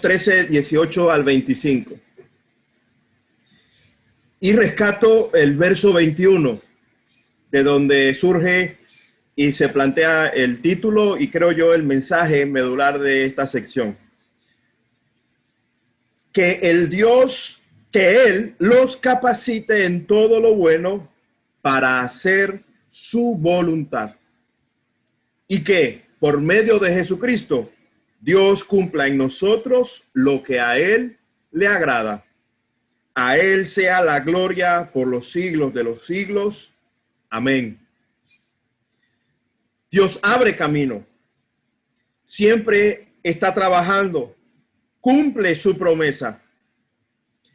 13, 18 al 25. Y rescato el verso 21, de donde surge y se plantea el título y creo yo el mensaje medular de esta sección. Que Él los capacite en todo lo bueno para hacer su voluntad. Y que por medio de Jesucristo, Dios cumpla en nosotros lo que a Él le agrada. A Él sea la gloria por los siglos de los siglos. Amén. Dios abre camino. Siempre está trabajando. Cumple su promesa.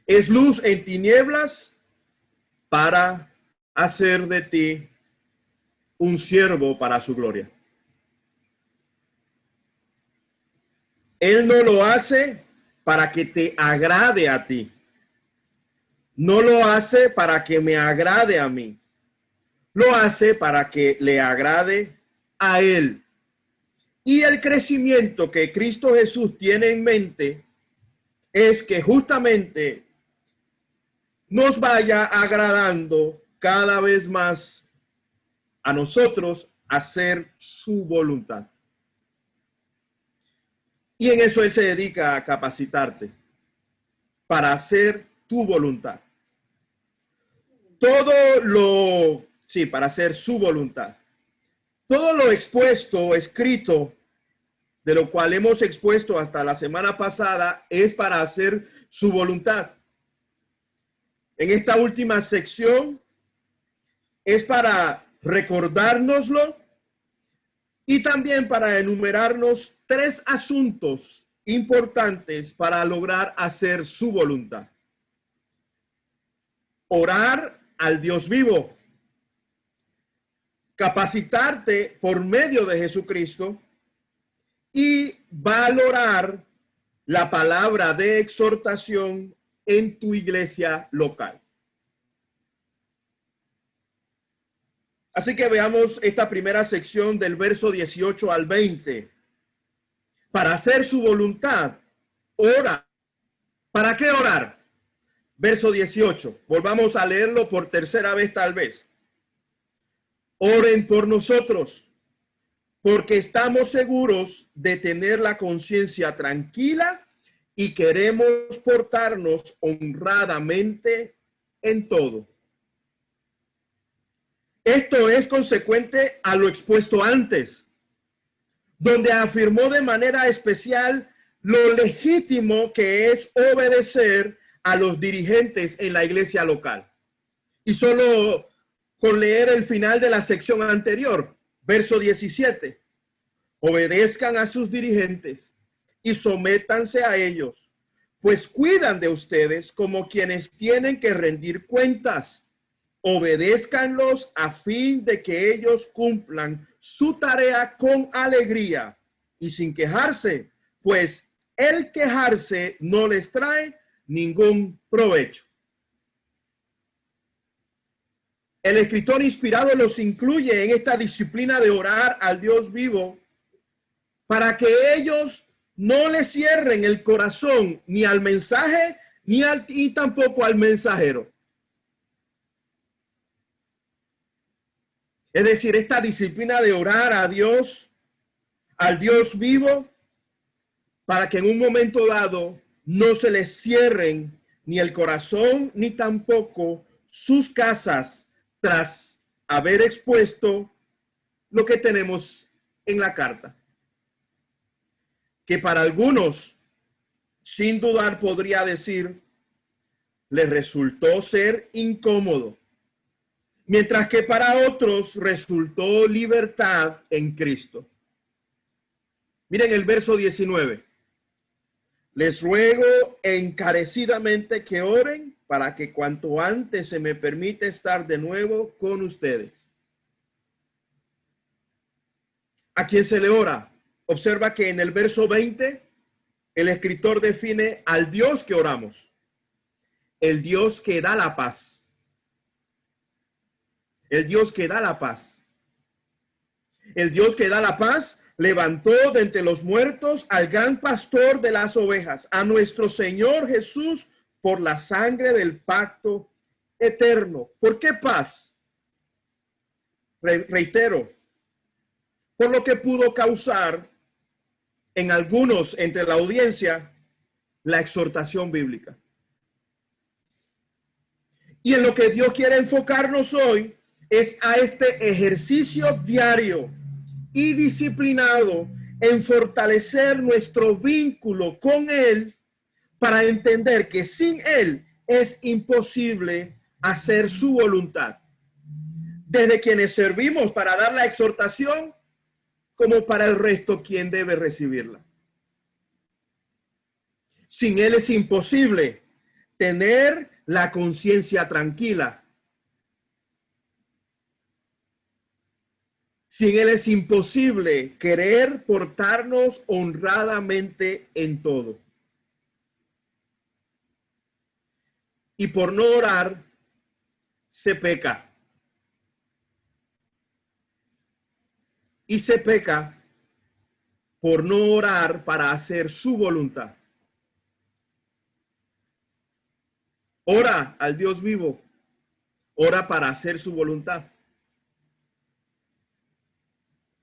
Es luz en tinieblas para hacer de ti un siervo para su gloria. Él no lo hace para que te agrade a ti. No lo hace para que me agrade a mí. Lo hace para que le agrade a Él. Y el crecimiento que Cristo Jesús tiene en mente es que justamente nos vaya agradando cada vez más a nosotros hacer su voluntad. Y en eso Él se dedica a capacitarte para hacer tu voluntad. Para hacer su voluntad. Todo lo expuesto, escrito, de lo cual hemos expuesto hasta la semana pasada, es para hacer su voluntad. En esta última sección es para recordárnoslo y también para enumerarnos 3 asuntos importantes para lograr hacer su voluntad. Orar al Dios vivo. Capacitarte por medio de Jesucristo y valorar la palabra de exhortación en tu iglesia local. Así que veamos esta primera sección del verso 18 al 20. Para hacer su voluntad, ora. ¿Para qué orar? Verso 18. Volvamos a leerlo por tercera vez tal vez. Oren por nosotros, porque estamos seguros de tener la conciencia tranquila y queremos portarnos honradamente en todo. Esto es consecuente a lo expuesto antes, donde afirmó de manera especial lo legítimo que es obedecer a los dirigentes en la iglesia local. Y solo con leer el final de la sección anterior, verso 17. Obedezcan a sus dirigentes y sométanse a ellos, pues cuidan de ustedes como quienes tienen que rendir cuentas. Obedézcanlos a fin de que ellos cumplan su tarea con alegría y sin quejarse, pues el quejarse no les trae ningún provecho. El escritor inspirado los incluye en esta disciplina de orar al Dios vivo para que ellos no le cierren el corazón ni al mensaje ni tampoco al mensajero. Es decir, esta disciplina de orar a Dios, al Dios vivo, para que en un momento dado no se les cierren ni el corazón ni tampoco sus casas tras haber expuesto lo que tenemos en la carta. Que para algunos, sin dudar, podría decir, les resultó ser incómodo, mientras que para otros resultó libertad en Cristo. Miren el verso 19. Les ruego encarecidamente que oren para que cuanto antes se me permita estar de nuevo con ustedes. ¿A quién se le ora? Observa que en el verso 20 el escritor define al Dios que oramos. El Dios que da la paz. El Dios que da la paz. El Dios que da la paz levantó de entre los muertos al gran pastor de las ovejas, a nuestro Señor Jesús, por la sangre del pacto eterno. ¿Por qué paz? Reitero, por lo que pudo causar en algunos entre la audiencia la exhortación bíblica. Y en lo que Dios quiere enfocarnos hoy es a este ejercicio diario y disciplinado en fortalecer nuestro vínculo con Él, para entender que sin Él es imposible hacer su voluntad. Desde quienes servimos para dar la exhortación, como para el resto quien debe recibirla. Sin Él es imposible tener la conciencia tranquila. Sin Él es imposible querer portarnos honradamente en todo. Y por no orar, se peca. Y se peca por no orar para hacer su voluntad. Ora al Dios vivo. Ora para hacer su voluntad.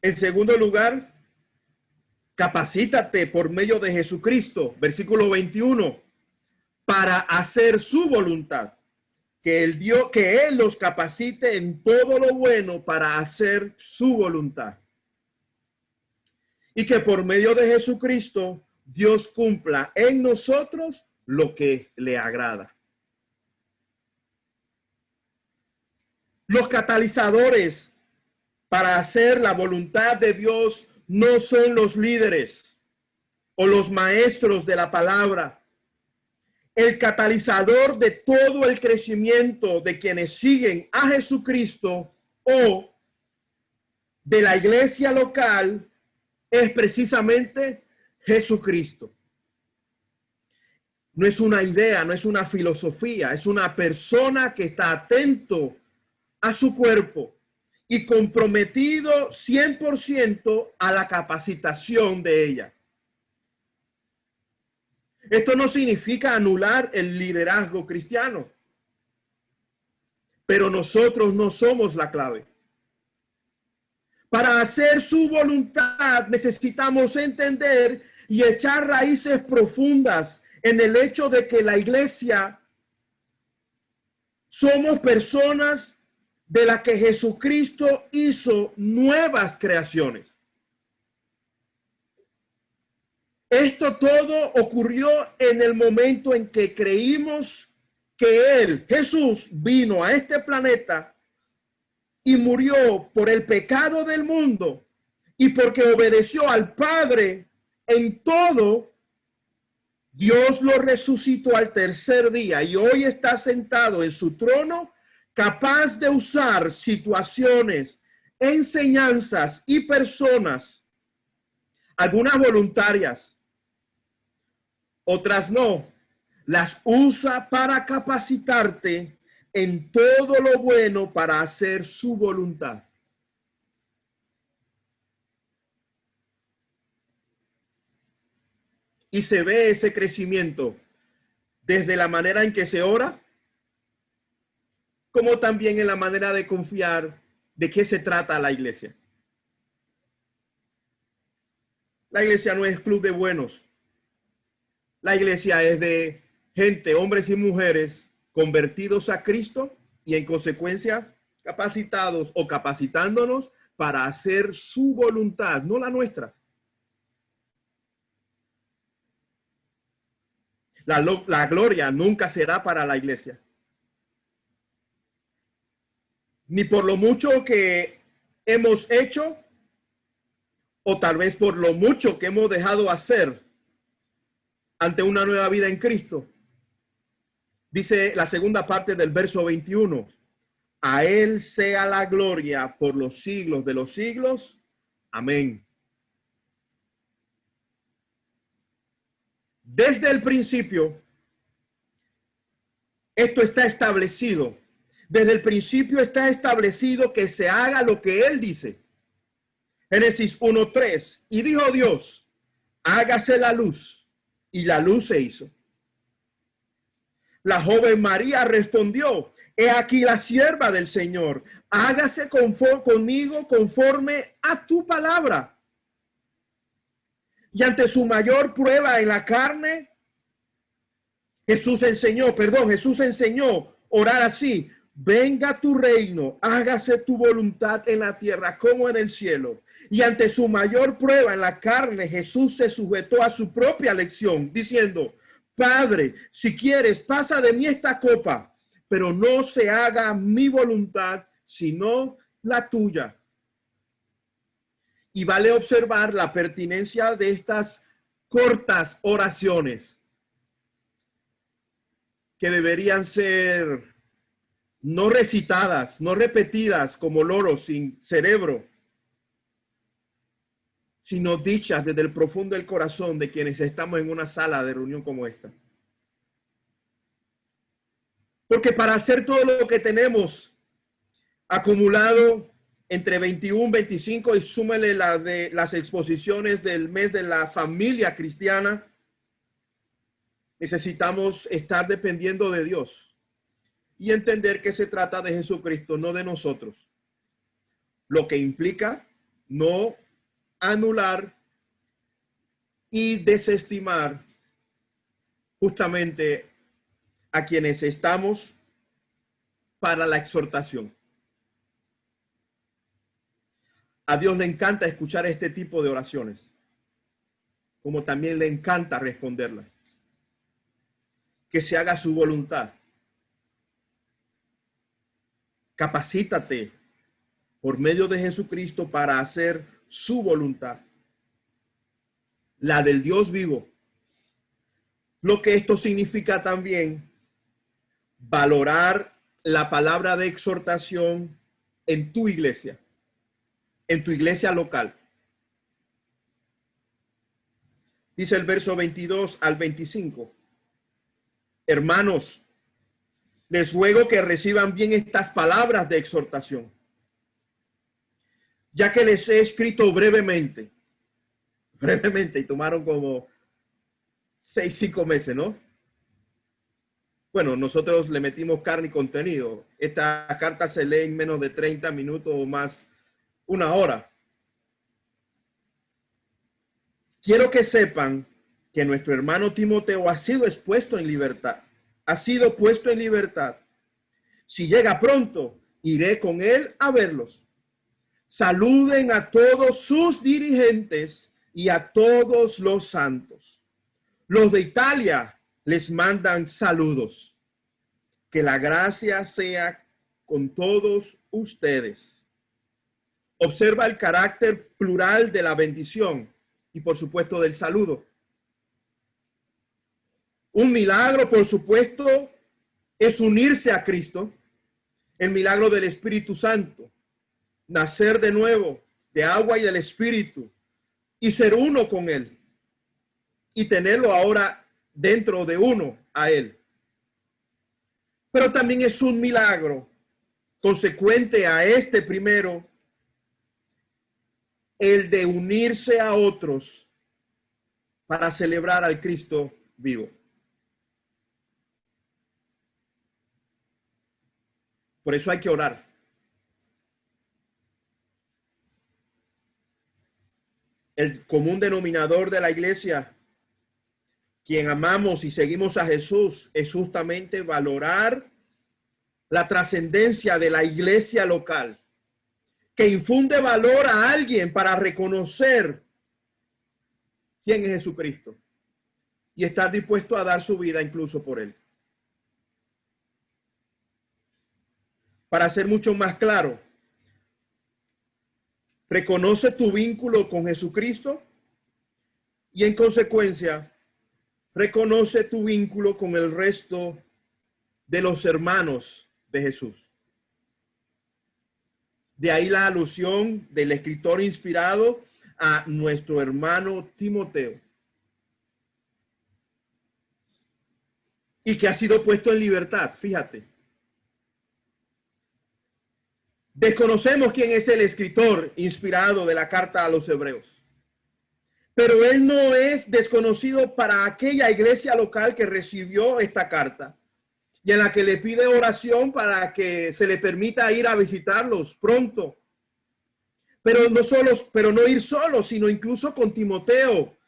En segundo lugar, capacítate por medio de Jesucristo, versículo 21, para hacer su voluntad. Que Él los capacite en todo lo bueno para hacer su voluntad. Y que por medio de Jesucristo Dios cumpla en nosotros lo que le agrada. Los catalizadores para hacer la voluntad de Dios no son los líderes o los maestros de la palabra. El catalizador de todo el crecimiento de quienes siguen a Jesucristo o de la iglesia local es precisamente Jesucristo. No es una idea, no es una filosofía, es una persona que está atento a su cuerpo y comprometido 100% a la capacitación de ella. Esto no significa anular el liderazgo cristiano, pero nosotros no somos la clave. Para hacer su voluntad necesitamos entender y echar raíces profundas en el hecho de que la iglesia somos personas de las que Jesucristo hizo nuevas creaciones. Esto todo ocurrió en el momento en que creímos que Él, Jesús, vino a este planeta y murió por el pecado del mundo, y porque obedeció al Padre en todo, Dios lo resucitó al tercer día y hoy está sentado en su trono, capaz de usar situaciones, enseñanzas y personas, algunas voluntarias, otras no, las usa para capacitarte en todo lo bueno para hacer su voluntad. Y se ve ese crecimiento desde la manera en que se ora, como también en la manera de confiar de qué se trata la iglesia. La iglesia no es club de buenos. La iglesia es de gente, hombres y mujeres, convertidos a Cristo y en consecuencia capacitados o capacitándonos para hacer su voluntad, no la nuestra. La gloria nunca será para la iglesia. Ni por lo mucho que hemos hecho, o tal vez por lo mucho que hemos dejado hacer ante una nueva vida en Cristo. Dice la segunda parte del verso 21. A Él sea la gloria por los siglos de los siglos. Amén. Desde el principio, esto está establecido. Desde el principio está establecido que se haga lo que Él dice. Génesis 1:3. Y dijo Dios, hágase la luz, y la luz se hizo. La joven María respondió, he aquí la sierva del Señor, hágase conmigo conforme a tu palabra. Y ante su mayor prueba en la carne, Jesús enseñó orar así: venga tu reino, hágase tu voluntad en la tierra como en el cielo. Y ante su mayor prueba en la carne, Jesús se sujetó a su propia elección, diciendo, Padre, si quieres, pasa de mí esta copa, pero no se haga mi voluntad, sino la tuya. Y vale observar la pertinencia de estas cortas oraciones que deberían ser no recitadas, no repetidas como loros sin cerebro, sino dichas desde el profundo del corazón de quienes estamos en una sala de reunión como esta. Porque para hacer todo lo que tenemos acumulado entre 21, 25 y súmele la de las exposiciones del mes de la familia cristiana, necesitamos estar dependiendo de Dios y entender que se trata de Jesucristo, no de nosotros. Lo que implica no anular y desestimar justamente a quienes estamos para la exhortación. A Dios le encanta escuchar este tipo de oraciones, como también le encanta responderlas. Que se haga su voluntad. Capacítate por medio de Jesucristo para hacer su voluntad, la del Dios vivo. Lo que esto significa también valorar la palabra de exhortación en tu iglesia local. Dice el verso 22 al 25. Hermanos, les ruego que reciban bien estas palabras de exhortación, ya que les he escrito brevemente, y tomaron como 5 meses, ¿no? Bueno, nosotros le metimos carne y contenido. Esta carta se lee en menos de 30 minutos o más, 1 hora. Quiero que sepan que nuestro hermano Timoteo ha sido puesto en libertad. Si llega pronto, iré con él a verlos. Saluden a todos sus dirigentes y a todos los santos. Los de Italia les mandan saludos. Que la gracia sea con todos ustedes. Observa el carácter plural de la bendición y, por supuesto, del saludo. Un milagro, por supuesto, es unirse a Cristo. El milagro del Espíritu Santo. Nacer de nuevo de agua y del Espíritu y ser uno con Él y tenerlo ahora dentro de uno a Él. Pero también es un milagro consecuente a este primero, el de unirse a otros para celebrar al Cristo vivo. Por eso hay que orar. El común denominador de la iglesia, quien amamos y seguimos a Jesús, es justamente valorar la trascendencia de la iglesia local, que infunde valor a alguien para reconocer quién es Jesucristo y estar dispuesto a dar su vida incluso por él. Para ser mucho más claro, reconoce tu vínculo con Jesucristo y en consecuencia reconoce tu vínculo con el resto de los hermanos de Jesús. De ahí la alusión del escritor inspirado a nuestro hermano Timoteo, y que ha sido puesto en libertad. Fíjate, Desconocemos quién es el escritor inspirado de la carta a los hebreos, pero él no es desconocido para aquella iglesia local que recibió esta carta y en la que le pide oración para que se le permita ir a visitarlos pronto. Pero no ir solo, sino incluso con Timoteo,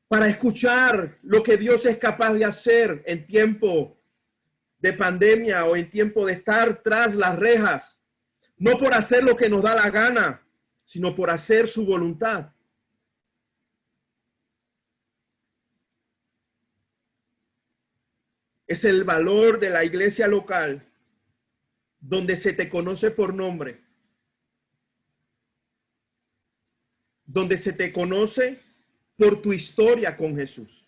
para escuchar lo que Dios es capaz de hacer en tiempo de pandemia o en tiempo de estar tras las rejas, no por hacer lo que nos da la gana, sino por hacer su voluntad. Es el valor de la iglesia local donde se te conoce por nombre, donde se te conoce por tu historia con Jesús.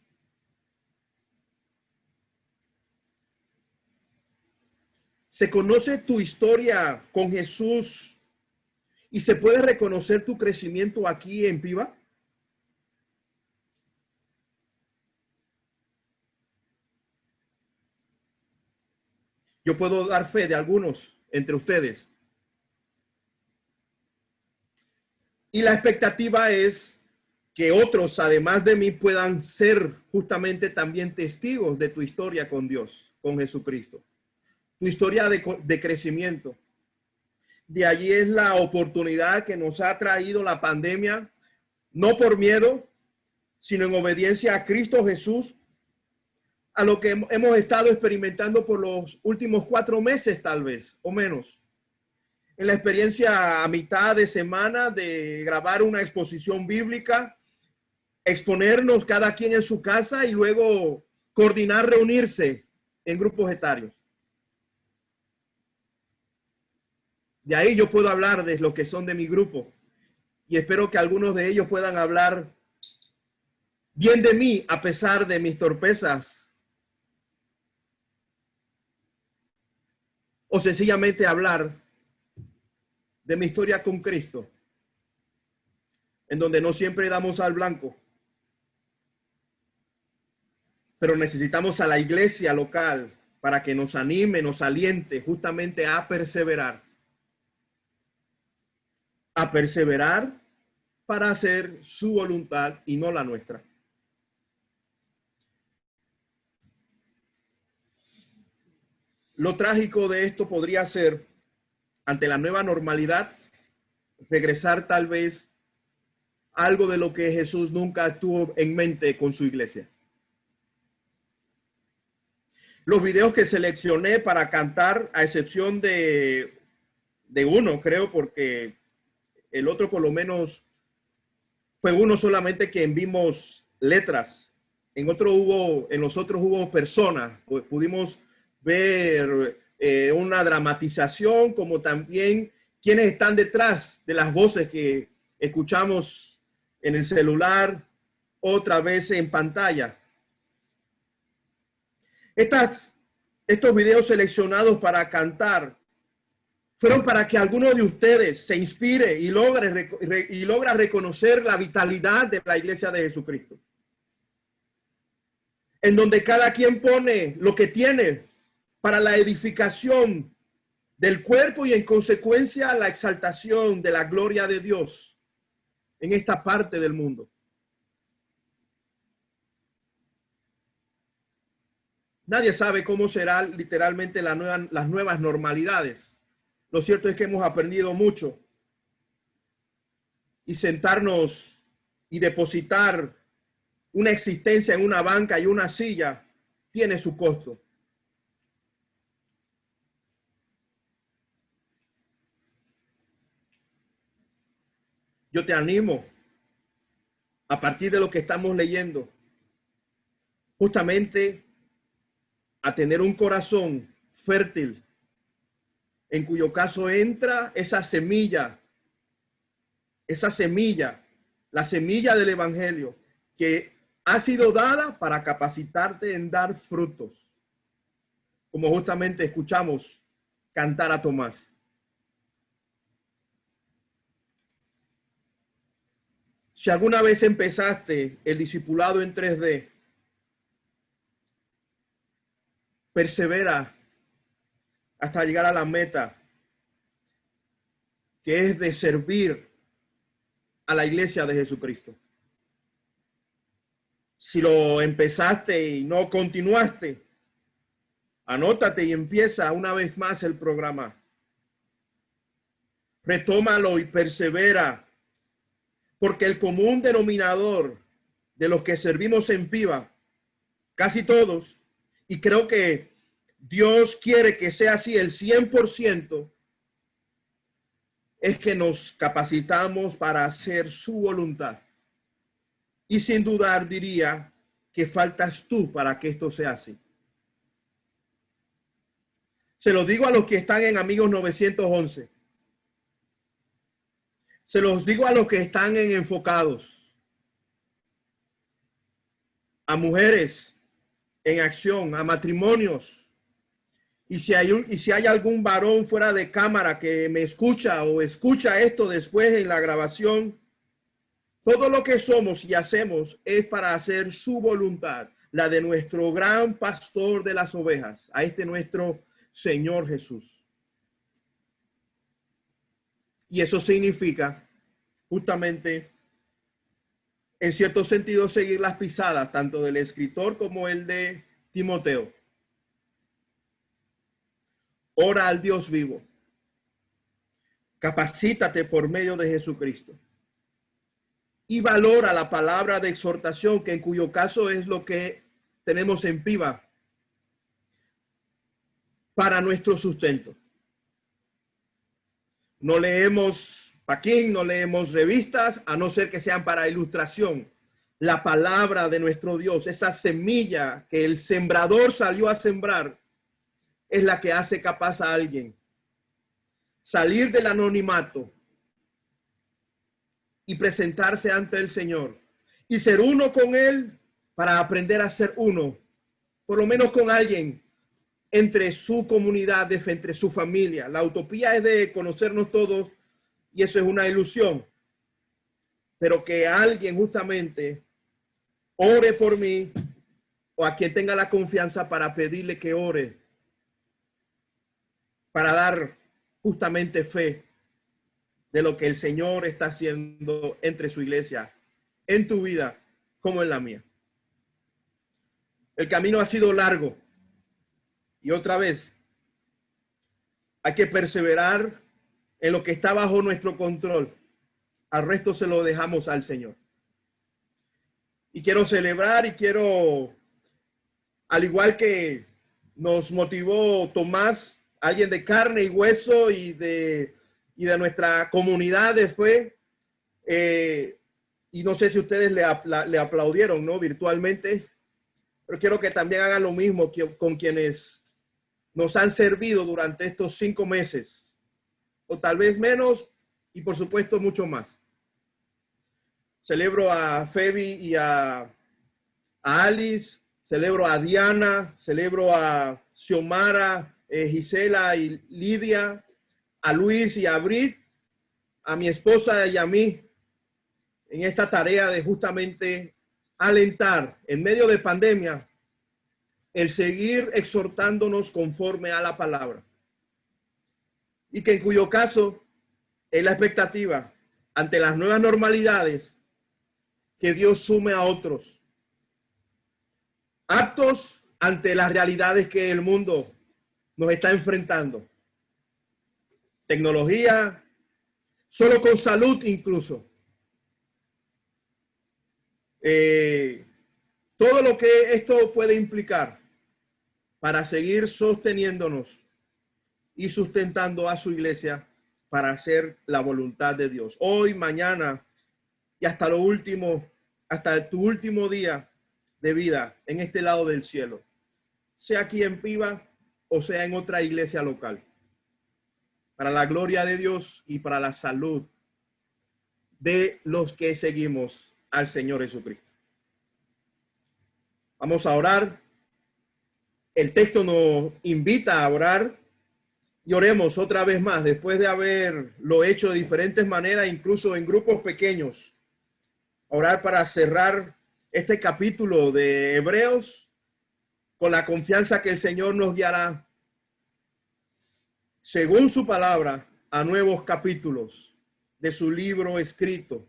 Se conoce tu historia con Jesús y se puede reconocer tu crecimiento aquí en Piva. Yo puedo dar fe de algunos entre ustedes. Y la expectativa es que otros, además de mí, puedan ser justamente también testigos de tu historia con Dios, con Jesucristo. Tu historia de crecimiento. De allí es la oportunidad que nos ha traído la pandemia, no por miedo, sino en obediencia a Cristo Jesús, a lo que hemos estado experimentando por los últimos 4 meses, tal vez, o menos. En la experiencia a mitad de semana de grabar una exposición bíblica, exponernos cada quien en su casa y luego coordinar reunirse en grupos etarios. De ahí yo puedo hablar de lo que son de mi grupo y espero que algunos de ellos puedan hablar bien de mí a pesar de mis torpezas o sencillamente hablar de mi historia con Cristo, en donde no siempre damos al blanco, pero necesitamos a la iglesia local para que nos anime, nos aliente justamente a perseverar para hacer su voluntad y no la nuestra. Lo trágico de esto podría ser, ante la nueva normalidad, regresar tal vez a algo de lo que Jesús nunca tuvo en mente con su iglesia. Los videos que seleccioné para cantar, a excepción de uno, creo, porque el otro por lo menos fue uno solamente que vimos letras. En los otros hubo personas. Pudimos ver una dramatización, como también quienes están detrás de las voces que escuchamos en el celular, otra vez en pantalla. Estos videos seleccionados para cantar fueron para que alguno de ustedes se inspire y logra reconocer la vitalidad de la iglesia de Jesucristo, en donde cada quien pone lo que tiene para la edificación del cuerpo y en consecuencia la exaltación de la gloria de Dios en esta parte del mundo. Nadie sabe cómo será literalmente las nuevas normalidades. Lo cierto es que hemos aprendido mucho y sentarnos y depositar una existencia en una banca y una silla tiene su costo. Yo te animo a partir de lo que estamos leyendo, justamente a tener un corazón fértil, en cuyo caso entra esa semilla, la semilla del evangelio que ha sido dada para capacitarte en dar frutos, como justamente escuchamos cantar a Tomás. Si alguna vez empezaste el discipulado en 3D, persevera hasta llegar a la meta. que es de servir a la iglesia de Jesucristo. Si lo empezaste y no continuaste, anótate y empieza una vez más el programa. Retómalo y persevera, porque el común denominador de los que servimos en Piva, casi todos, y creo que Dios quiere que sea así el 100%, es que nos capacitamos para hacer su voluntad. Y sin dudar diría que faltas tú para que esto sea así. Se lo digo a los que están en Amigos 911. Se los digo a los que están en Enfocados. A mujeres en acción, a matrimonios. Y si hay algún varón fuera de cámara que me escucha o escucha esto después en la grabación, todo lo que somos y hacemos es para hacer su voluntad, la de nuestro gran pastor de las ovejas, a nuestro Señor Jesús. Y eso significa justamente, en cierto sentido, seguir las pisadas, tanto del escritor como el de Timoteo. Ora al Dios vivo. Capacítate por medio de Jesucristo. Y valora la palabra de exhortación, que en cuyo caso es lo que tenemos en Piva, para nuestro sustento. No leemos Paquín, no leemos revistas, a no ser que sean para ilustración. La palabra de nuestro Dios, esa semilla que el sembrador salió a sembrar, es la que hace capaz a alguien salir del anonimato y presentarse ante el Señor y ser uno con Él para aprender a ser uno, por lo menos con alguien entre su comunidad, entre su familia. La utopía es de conocernos todos y eso es una ilusión, pero que alguien justamente ore por mí o a quien tenga la confianza para pedirle que ore, para dar justamente fe de lo que el Señor está haciendo entre su iglesia, en tu vida como en la mía. El camino ha sido largo y otra vez hay que perseverar en lo que está bajo nuestro control. Al resto se lo dejamos al Señor. Y quiero celebrar y quiero, al igual que nos motivó Tomás, alguien de carne y hueso y de nuestra comunidad de fe, y no sé si ustedes le aplaudieron, ¿no? Virtualmente, pero quiero que también hagan lo mismo con quienes nos han servido durante estos 5 meses, o tal vez menos, y por supuesto mucho más. Celebro a Febi y a Alice, celebro a Diana, celebro a Xiomara, Gisela y Lidia, a Luis y a Brit, a mi esposa y a mí, en esta tarea de justamente alentar en medio de pandemia el seguir exhortándonos conforme a la palabra. Y que en cuyo caso es la expectativa ante las nuevas normalidades que Dios sume a otros aptos ante las realidades que el mundo nos está enfrentando. Tecnología, solo con salud incluso. Todo lo que esto puede implicar para seguir sosteniéndonos y sustentando a su iglesia para hacer la voluntad de Dios. Hoy, mañana y hasta lo último, hasta tu último día de vida en este lado del cielo, sea aquí en Piva o sea en otra iglesia local, para la gloria de Dios y para la salud de los que seguimos al Señor Jesucristo. Vamos a orar. El texto nos invita a orar y oremos otra vez más, después de haberlo hecho de diferentes maneras, incluso en grupos pequeños. Orar para cerrar este capítulo de Hebreos con la confianza que el Señor nos guiará según su palabra a nuevos capítulos de su libro escrito,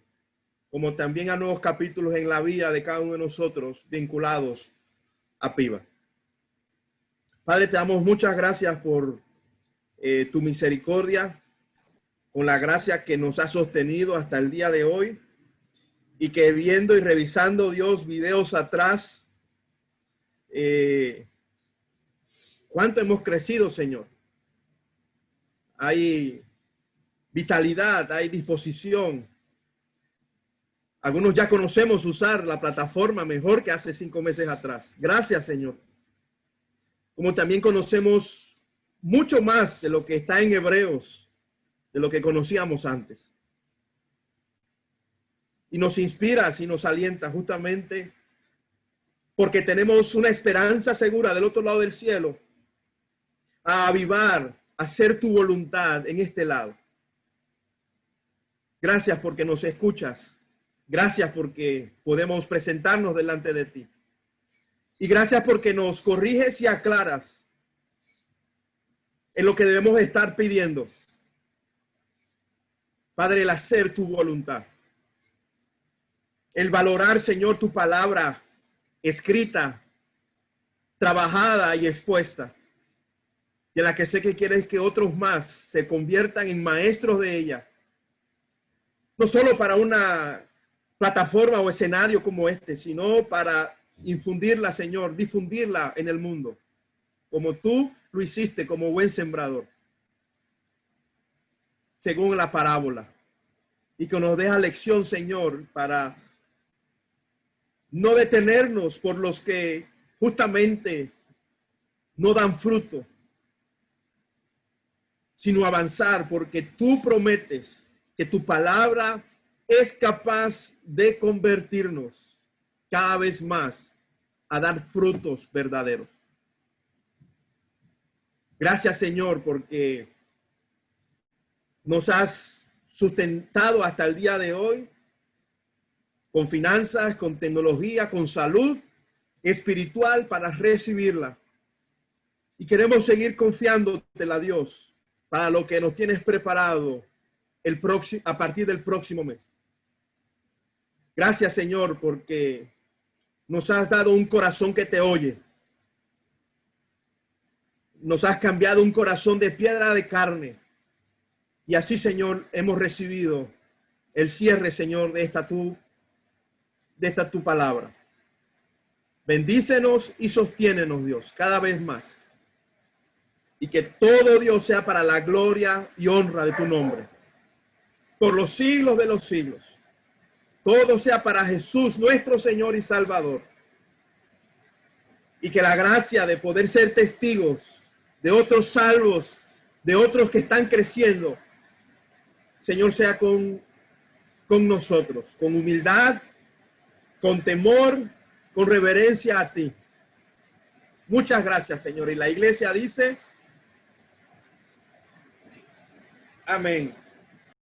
como también a nuevos capítulos en la vida de cada uno de nosotros vinculados a PIBA. Padre, te damos muchas gracias por tu misericordia, con la gracia que nos ha sostenido hasta el día de hoy, y que viendo y revisando, Dios, videos atrás, cuánto hemos crecido, Señor. Hay vitalidad, hay disposición. Algunos ya conocemos usar la plataforma mejor que hace 5 meses atrás. Gracias, Señor. Como también conocemos mucho más de lo que está en Hebreos, de lo que conocíamos antes. Y nos inspiras y nos alienta justamente porque tenemos una esperanza segura del otro lado del cielo, a avivar, a hacer tu voluntad en este lado. Gracias porque nos escuchas. Gracias porque podemos presentarnos delante de ti. Y gracias porque nos corriges y aclaras en lo que debemos estar pidiendo. Padre, el hacer tu voluntad. El valorar, Señor, tu palabra escrita, trabajada y expuesta. De la que sé que quieres que otros más se conviertan en maestros de ella. No solo para una plataforma o escenario como este, sino para infundirla, Señor, difundirla en el mundo, como tú lo hiciste como buen sembrador, según la parábola. Y que nos deja lección, Señor, para no detenernos por los que justamente no dan fruto, sino avanzar, porque tú prometes que tu palabra es capaz de convertirnos cada vez más a dar frutos verdaderos. Gracias, Señor, porque nos has sustentado hasta el día de hoy con finanzas, con tecnología, con salud espiritual para recibirla. Y queremos seguir confiándote, a Dios, para lo que nos tienes preparado a partir del próximo mes. Gracias, Señor, porque nos has dado un corazón que te oye. Nos has cambiado un corazón de piedra de carne. Y así, Señor, hemos recibido el cierre, Señor, de esta tu palabra. Bendícenos y sostiénenos, Dios, cada vez más. Y que todo, Dios, sea para la gloria y honra de tu nombre. Por los siglos de los siglos. Todo sea para Jesús, nuestro Señor y Salvador. Y que la gracia de poder ser testigos de otros salvos, de otros que están creciendo, Señor, sea con nosotros, con humildad, con temor, con reverencia a ti. Muchas gracias, Señor. Y la iglesia dice, amén.